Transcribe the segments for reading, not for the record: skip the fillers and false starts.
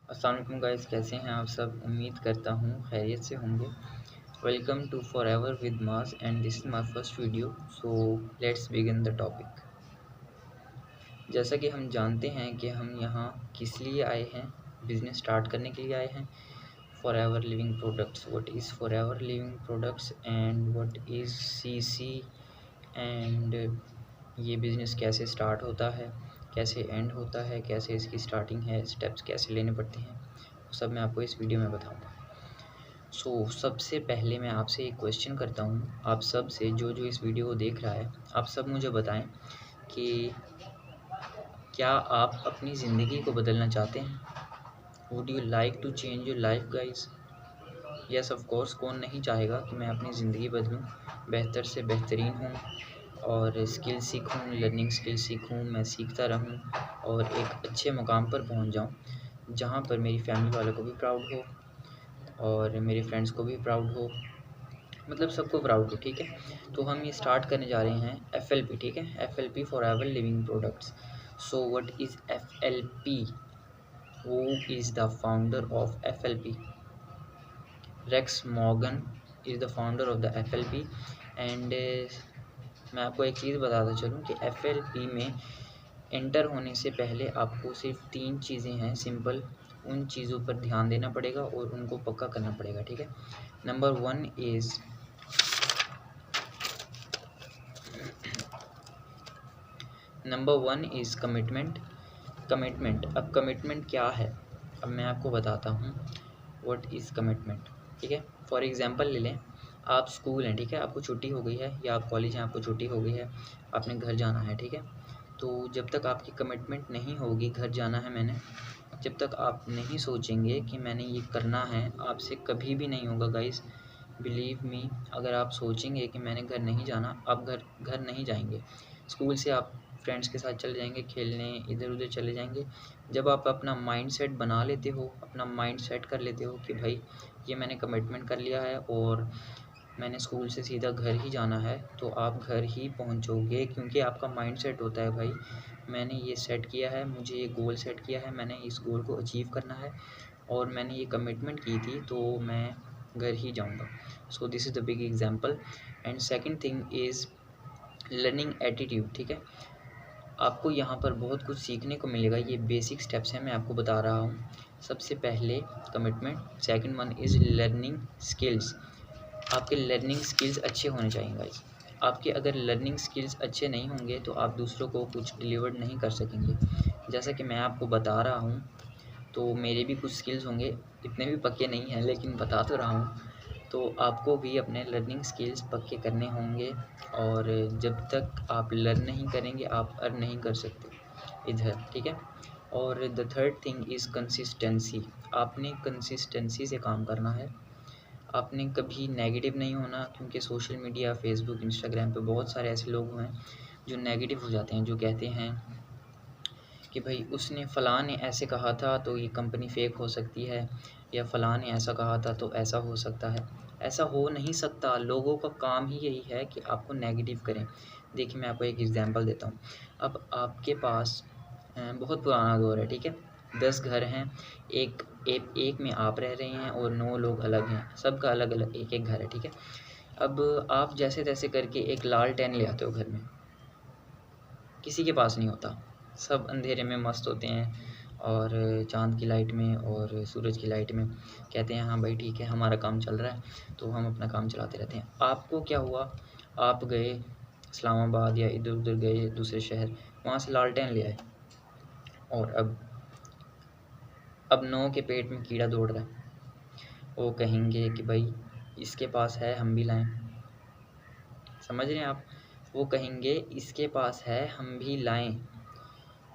अस्सलाम वालेकुम गाइस, कैसे हैं आप सब। उम्मीद करता हूँ खैरियत से होंगे। Welcome to Forever with Mas and this is my first video. So let's begin the topic. जैसा कि हम जानते हैं कि हम यहाँ किस लिए आए हैं, बिज़नेस स्टार्ट करने के लिए आए हैं। For ever living products, what is for ever living products and what is CC, and ये बिज़नेस कैसे स्टार्ट होता है, कैसे एंड होता है, कैसे इसकी स्टार्टिंग है, स्टेप्स कैसे लेने पड़ते हैं, वो सब मैं आपको इस वीडियो में बताऊंगा। सबसे पहले मैं आपसे एक क्वेश्चन करता हूँ, आप सब से जो जो इस वीडियो को देख रहा है, आप सब मुझे बताएं कि क्या आप अपनी ज़िंदगी को बदलना चाहते हैं। Would you like to change your life guys. Yes of course, कौन नहीं चाहेगा कि मैं अपनी ज़िंदगी बदलूँ, बेहतर से बेहतरीन हूँ और स्किल सीखूँ, लर्निंग स्किल सीखूँ, मैं सीखता रहूँ और एक अच्छे मुकाम पर पहुँच जाऊँ जहाँ पर मेरी फैमिली वालों को भी प्राउड हो और मेरे फ्रेंड्स को भी प्राउड हो, मतलब सबको प्राउड हो। ठीक है, तो हम ये स्टार्ट करने जा रहे हैं FLP। ठीक है, FLP Forever living products. So what is FLP? Who is the founder of FLP? Rex मॉर्गन is the founder of the FLP। And मैं आपको एक चीज़ बताता चलूँ कि FLP में एंटर होने से पहले आपको सिर्फ 3 चीज़ें हैं सिंपल, उन चीज़ों पर ध्यान देना पड़ेगा और उनको पक्का करना पड़ेगा। ठीक है, नंबर 1 इज़ कमिटमेंट। अब कमिटमेंट क्या है, अब मैं आपको बताता हूँ व्हाट इज़ कमिटमेंट। ठीक है, फॉर एग्जांपल ले लें, आप स्कूल हैं, ठीक है, आपको छुट्टी हो गई है, या आप कॉलेज हैं, आपको छुट्टी हो गई है, आपने घर जाना है। ठीक है, तो जब तक आपकी कमिटमेंट नहीं होगी, घर जाना है मैंने, जब तक आप नहीं सोचेंगे कि मैंने ये करना है, आपसे कभी भी नहीं होगा गाइस, बिलीव मी। अगर आप सोचेंगे कि मैंने घर नहीं जाना, आप घर नहीं जाएंगे। स्कूल से आप फ्रेंड्स के साथ चले जाएंगे खेलने, इधर उधर चले जाएंगे। जब आप अपना माइंड सेट बना लेते हो, अपना माइंड सेट कर लेते हो कि भाई ये मैंने कमिटमेंट कर लिया है और मैंने स्कूल से सीधा घर ही जाना है, तो आप घर ही पहुंचोगे, क्योंकि आपका माइंड सेट होता है भाई मैंने ये सेट किया है, मुझे ये गोल सेट किया है, मैंने इस गोल को अचीव करना है और मैंने ये कमिटमेंट की थी, तो मैं घर ही जाऊंगा। So this is the big example. And second thing is learning attitude. ठीक है, आपको यहाँ पर बहुत कुछ सीखने को मिलेगा, ये बेसिक स्टेप्स हैं, मैं आपको बता रहा हूँ। सबसे पहले commitment, second one is learning skills. आपके लर्निंग स्किल्स अच्छे होने चाहिए गाइस। आपके अगर लर्निंग स्किल्स अच्छे नहीं होंगे तो आप दूसरों को कुछ डिलीवर नहीं कर सकेंगे। जैसा कि मैं आपको बता रहा हूँ, तो मेरे भी कुछ स्किल्स होंगे, इतने भी पक्के नहीं हैं लेकिन बता तो रहा हूँ। तो आपको भी अपने लर्निंग स्किल्स पक्के करने होंगे और जब तक आप लर्न नहीं करेंगे आप अर्न नहीं कर सकते इधर। ठीक है, और the third thing is consistency. आपने कंसिस्टेंसी से काम करना है, आपने कभी नेगेटिव नहीं होना, क्योंकि सोशल मीडिया, फेसबुक, इंस्टाग्राम पे बहुत सारे ऐसे लोग हैं जो नेगेटिव हो जाते हैं, जो कहते हैं कि भाई उसने फ़लाँ ने ऐसे कहा था तो ये कंपनी फ़ेक हो सकती है, या फ़लाँ ने ऐसा कहा था तो ऐसा हो सकता है। ऐसा हो नहीं सकता, लोगों का काम ही यही है कि आपको नेगेटिव करें। देखिए मैं आपको एक एग्ज़ाम्पल देता हूँ। अब आपके पास बहुत पुराना दौर है, ठीक है, 10 घर हैं, एक में आप रह रहे हैं और 9 लोग अलग हैं, सबका अलग अलग एक एक घर है। ठीक है, अब आप जैसे तैसे करके एक लालटेन ले आते हो घर में, किसी के पास नहीं होता, सब अंधेरे में मस्त होते हैं और चाँद की लाइट में और सूरज की लाइट में कहते हैं हाँ भाई ठीक है हमारा काम चल रहा है, तो हम अपना काम चलाते रहते हैं। आपको क्या हुआ, आप गए इस्लामाबाद या इधर उधर गए दूसरे शहर, वहाँ से लालटेन ले आए और अब 9 के पेट में कीड़ा दौड़ रहा है। वो कहेंगे कि भाई इसके पास है हम भी लाएं, समझ रहे हैं आप, वो कहेंगे इसके पास है हम भी लाएं,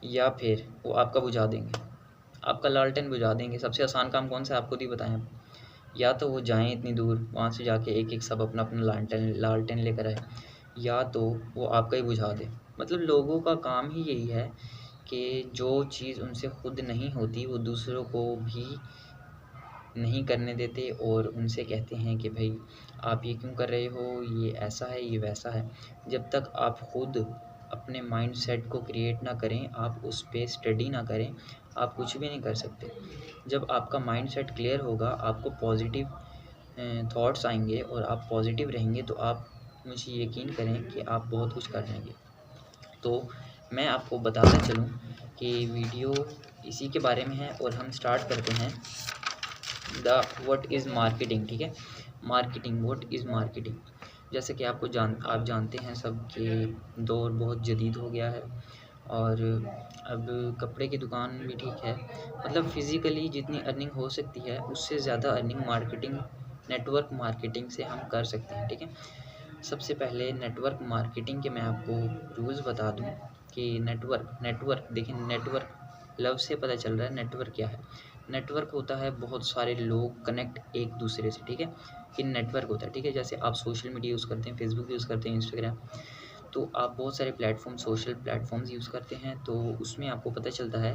या फिर वो आपका बुझा देंगे, आपका लालटेन बुझा देंगे। सबसे आसान काम कौन सा है आप खुद ही बताएं अब। या तो वो जाएं इतनी दूर, वहाँ से जाके एक एक सब अपना अपना लालटेन लेकर आए, या तो वो आपका ही बुझा दे। मतलब लोगों का काम ही यही है कि जो चीज़ उनसे खुद नहीं होती वो दूसरों को भी नहीं करने देते और उनसे कहते हैं कि भाई आप ये क्यों कर रहे हो, ये ऐसा है, ये वैसा है। जब तक आप खुद अपने माइंड सेट को क्रिएट ना करें, आप उस पर स्टडी ना करें, आप कुछ भी नहीं कर सकते। जब आपका माइंड सेट क्लियर होगा, आपको पॉजिटिव थॉट्स आएंगे और आप पॉजिटिव रहेंगे, तो आप मुझे यकीन करें कि आप बहुत कुछ कर लेंगे। तो मैं आपको बताता चलूँ कि वीडियो इसी के बारे में है और हम स्टार्ट करते हैं व्हाट इज़ मार्केटिंग। ठीक है, मार्केटिंग, व्हाट इज़ मार्केटिंग। जैसे कि आप जानते हैं सब कि दौर बहुत जदीद हो गया है और अब कपड़े की दुकान भी ठीक है, मतलब फिज़िकली जितनी अर्निंग हो सकती है उससे ज़्यादा अर्निंग मार्केटिंग, नेटवर्क मार्केटिंग से हम कर सकते हैं। ठीक है, सबसे पहले नेटवर्क मार्केटिंग के मैं आपको रूल्स बता दूं कि नेटवर्क देखिए, नेटवर्क लव से पता चल रहा है नेटवर्क क्या है। नेटवर्क होता है बहुत सारे लोग कनेक्ट एक दूसरे से। ठीक है, ये नेटवर्क होता है। ठीक है, जैसे आप सोशल मीडिया यूज़ करते हैं, फेसबुक यूज़ करते हैं, इंस्टाग्राम, तो आप बहुत सारे सोशल प्लेटफॉर्म्स यूज़ करते हैं, तो उसमें आपको पता चलता है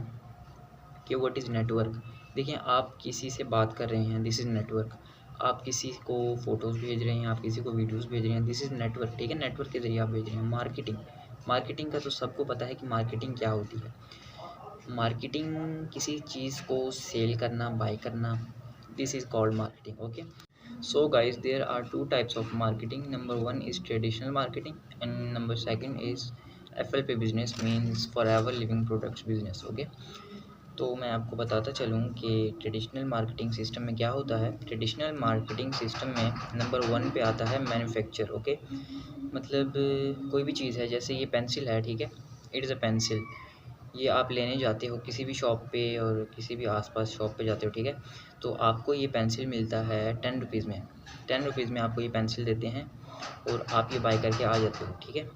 कि व्हाट इज़ नेटवर्क। देखिए, आप किसी से बात कर रहे हैं, दिस इज़ नेटवर्क। आप किसी को फ़ोटोज़ भेज रहे हैं, आप किसी को वीडियोज़ भेज रहे हैं, दिस इज़ नेटवर्क। ठीक है, नेटवर्क के ज़रिए आप भेज रहे हैं। मार्केटिंग का तो सबको पता है कि मार्केटिंग क्या होती है। मार्केटिंग किसी चीज़ को सेल करना, बाय करना, this is called marketing. Okay, so guys, there are two types of marketing. Number one is traditional marketing and number second is FLP business, means forever living products business. Okay, तो मैं आपको बताता चलूँ कि traditional marketing system में क्या होता है। ट्रेडिशनल मार्केटिंग सिस्टम में नंबर 1 पे आता है मैन्युफैक्चर। ओके, मतलब कोई भी चीज़ है, जैसे ये पेंसिल है, ठीक है, इट इज़ अ पेंसिल। ये आप लेने जाते हो किसी भी शॉप पे और किसी भी आसपास शॉप पे जाते हो, ठीक है, तो आपको ये पेंसिल मिलता है 10 रुपीज़ में। 10 रुपीज़ में आपको ये पेंसिल देते हैं और आप ये बाय करके आ जाते हो। ठीक है,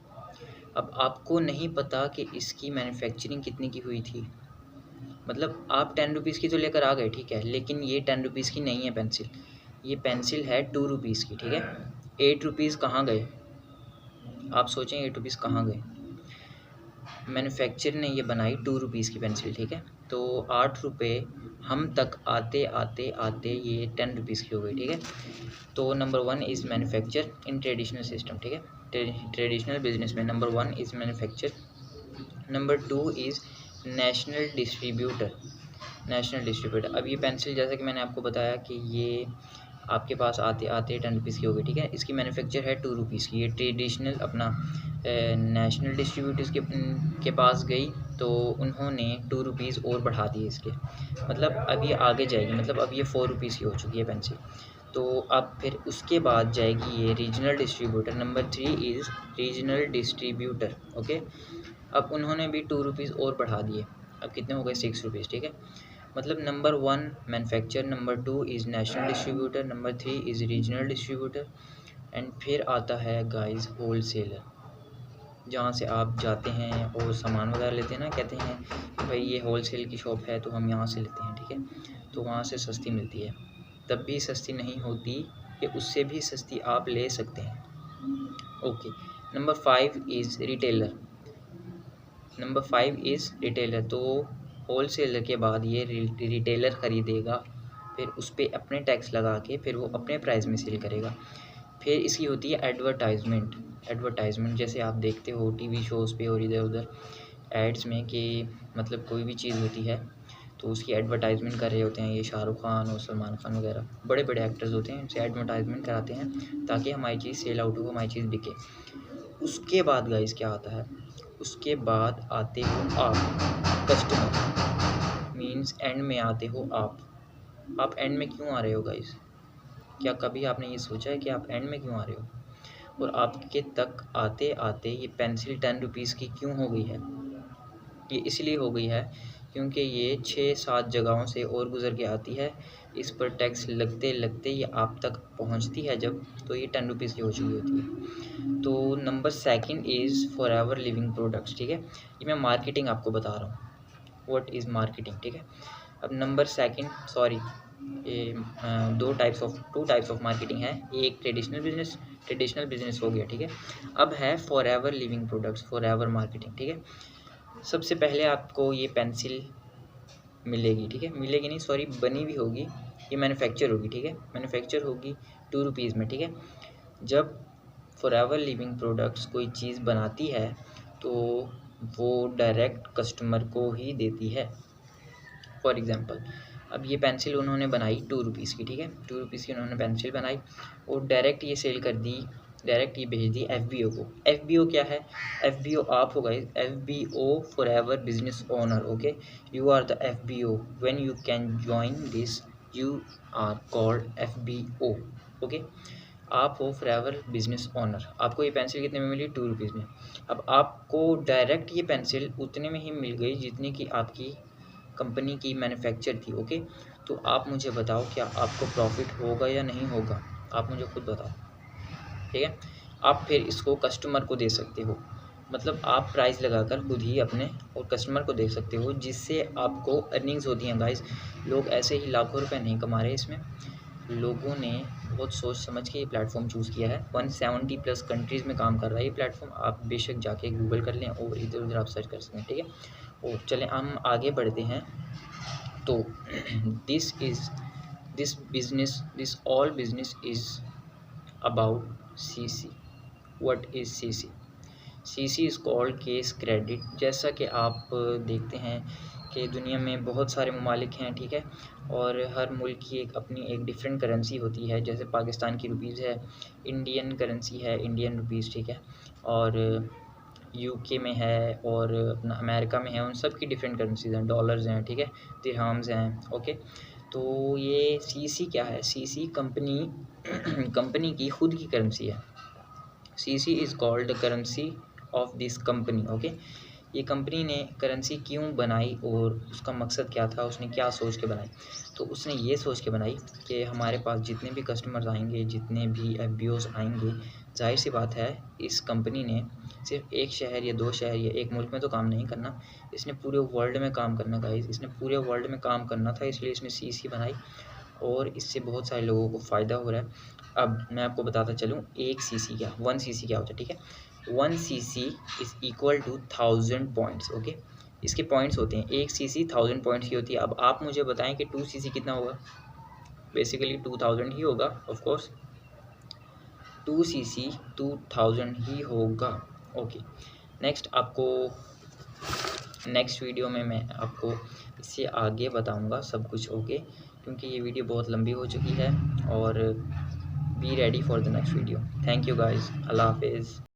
अब आपको नहीं पता कि इसकी मैन्युफैक्चरिंग कितने की हुई थी। मतलब आप 10 रुपीज़ की तो लेकर आ गए, ठीक है, लेकिन ये 10 रुपीज़ की नहीं है पेंसिल, ये पेंसिल है 2 रुपीज़ की। ठीक है, 8 रुपीज़ कहाँ गए, आप सोचें 8 रुपीज़ कहाँ गए। मैन्युफैक्चर ने ये बनाई 2 रुपीज़ की पेंसिल। ठीक है, तो 8 रुपये हम तक आते आते आते ये 10 रुपीज़ की हो गई। ठीक है, तो number 1 is manufacture in traditional system. ठीक है, ट्रेडिशनल बिजनेस में number 1 is manufacture. Number 2 is national distributor. अब ये पेंसिल, जैसा कि मैंने आपको बताया कि ये आपके पास आते आते 10 रुपीज़ की हो गई। ठीक है, इसकी मैन्युफैक्चर है 2 रुपीज़ की। ये ट्रेडिशनल अपना नेशनल डिस्ट्रीब्यूटर्स के पास गई, तो उन्होंने 2 रुपीज़ और बढ़ा दिए इसके, मतलब अब ये आगे जाएगी, मतलब अब ये 4 रुपीज़ की हो चुकी है पेंसिल। तो अब फिर उसके बाद जाएगी ये regional distributor. Number 3 is regional distributor. Okay, अब उन्होंने भी 2 रुपीज़ और बढ़ा दिए, अब कितने हो गए 6 रुपीज़। ठीक है, मतलब number 1 manufacture, number 2 is national distributor, number 3 is regional distributor, and फिर आता है गाइस होलसेलर, जहाँ से आप जाते हैं और सामान वगैरह लेते हैं ना, कहते हैं कि भाई ये होलसेल की शॉप है तो हम यहाँ से लेते हैं। ठीक है, तो वहाँ से सस्ती मिलती है, तब भी सस्ती नहीं होती कि उससे भी सस्ती आप ले सकते हैं। Okay, number 5 is retailer. तो होलसेलर के बाद ये रिटेलर ख़रीदेगा, फिर उस पर अपने टैक्स लगा के फिर वो अपने प्राइस में सेल करेगा। फिर इसकी होती है एडवर्टाइजमेंट, जैसे आप देखते हो टीवी शोज़ पे और इधर उधर एड्स में कि मतलब कोई भी चीज़ होती है तो उसकी एडवर्टाइजमेंट कर रहे होते हैं, ये शाहरुख खान और सलमान खान वगैरह बड़े बड़े एक्टर्स होते हैं, इनसे एडवर्टाइजमेंट कराते हैं ताकि हमारी चीज़ सेल आउट हो, हमारी चीज़ बिके। उसके बाद गाइस क्या आता है, उसके बाद आते हो आप कस्टमर, मीन्स एंड में आते हो आप एंड में क्यों आ रहे हो गाइस? क्या कभी आपने ये सोचा है कि आप एंड में क्यों आ रहे हो? और आपके तक आते आते ये पेंसिल 10 रुपीज़ की क्यों हो गई है? ये इसलिए हो गई है क्योंकि ये 6-7 जगहों से और गुज़र के आती है, इस पर टैक्स लगते लगते ये आप तक पहुंचती है जब, तो ये 10 रुपीज़ की हो चुकी होती है। तो number 2 is forever living products. ठीक है, ये मैं मार्केटिंग आपको बता रहा हूँ, व्हाट इज़ मार्केटिंग। ठीक है, अब नंबर 2 सॉरी, ये टू टाइप्स ऑफ मार्केटिंग है। एक ट्रेडिशनल बिजनेस हो गया। ठीक है, अब है forever living products, forever marketing. ठीक है, सबसे पहले आपको ये पेंसिल मिलेगी। ठीक है, मिलेगी नहीं, सॉरी, बनी भी होगी, ये मैन्युफैक्चर होगी। ठीक है, मैन्युफैक्चर होगी 2 रुपीज़ में। ठीक है, जब फॉरएवर लिविंग प्रोडक्ट्स कोई चीज़ बनाती है तो वो डायरेक्ट कस्टमर को ही देती है। फॉर एग्ज़ाम्पल अब ये पेंसिल उन्होंने बनाई 2 रुपीज़ की, ठीक है, 2 रुपीज़ की उन्होंने पेंसिल बनाई और डायरेक्ट ये सेल कर दी, डायरेक्ट ये भेज दी FBO को। FBO क्या है? FBO आप हो guys, FBO Forever business owner, okay, you are the FBO, when you can join this you are called FBO, okay. आप हो फॉरएवर बिजनेस ओनर। आपको ये पेंसिल कितने में मिली? 2 रुपीज़ में। अब आपको डायरेक्ट ये पेंसिल उतने में ही मिल गई जितनी की आपकी कंपनी की मैन्युफैक्चर थी, ओके। तो आप मुझे बताओ क्या आपको प्रॉफिट होगा या नहीं होगा? आप मुझे खुद बताओ, ठीक है। आप फिर इसको कस्टमर को दे सकते हो, मतलब आप प्राइस लगाकर खुद ही अपने और कस्टमर को दे सकते हो, जिससे आपको अर्निंग्स होती हैं गाइस। लोग ऐसे ही लाखों रुपए नहीं कमा रहे इसमें, लोगों ने बहुत सोच समझ के ये प्लेटफॉर्म चूज़ किया है। 170 प्लस कंट्रीज़ में काम कर रहा है ये प्लेटफॉर्म। आप बेशक जाके गूगल कर लें और इधर उधर आप सर्च कर सकते हैं, ठीक है। और चलें हम आगे बढ़ते हैं। तो this all business is about CC। What is CC? CC is called case credit. जैसा कि आप देखते हैं कि दुनिया में बहुत सारे ममालिक हैं, ठीक है, और हर मुल्क की अपनी एक डिफरेंट करेंसी होती है। जैसे पाकिस्तान की रुपीज़ है, इंडियन करेंसी है इंडियन रुपीज़, ठीक है, और UK में है और अपना अमेरिका में है, उन सब की डिफरेंट करेंसीज़ हैं, डॉलर्स हैं, ठीक है, दिरहम्स हैं, ओके। तो ये CC क्या है? CC कंपनी की खुद की करेंसी है। CC is called the currency of this company, okay. ये कंपनी ने करेंसी क्यों बनाई और उसका मकसद क्या था, उसने क्या सोच के बनाई? तो उसने ये सोच के बनाई कि हमारे पास जितने भी कस्टमर्स आएंगे, जितने भी FBOs आएंगे, जाहिर सी बात है इस कंपनी ने सिर्फ एक शहर या 2 शहर या एक मुल्क में तो काम नहीं करना, इसने पूरे वर्ल्ड में काम करना गाइस, इसने पूरे वर्ल्ड में काम करना था, इसलिए इसने CC बनाई और इससे बहुत सारे लोगों को फ़ायदा हो रहा है। अब मैं आपको बताता चलूँ एक CC क्या, 1 CC क्या होता है, ठीक है। 1 CC is equal to 1000 points, okay. इसके पॉइंट्स होते हैं, एक CC 1000 पॉइंट्स की होती है। अब आप मुझे बताएं कि 2 CC कितना होगा? बेसिकली 2000 ही होगा, ऑफ कोर्स 2 CC 2000 ही होगा, ओके। नेक्स्ट वीडियो में मैं आपको इससे आगे बताऊंगा सब कुछ, ओके, क्योंकि ये वीडियो बहुत लंबी हो चुकी है। और be ready for the next video. Thank you guys, अल्लाह हाफिज़।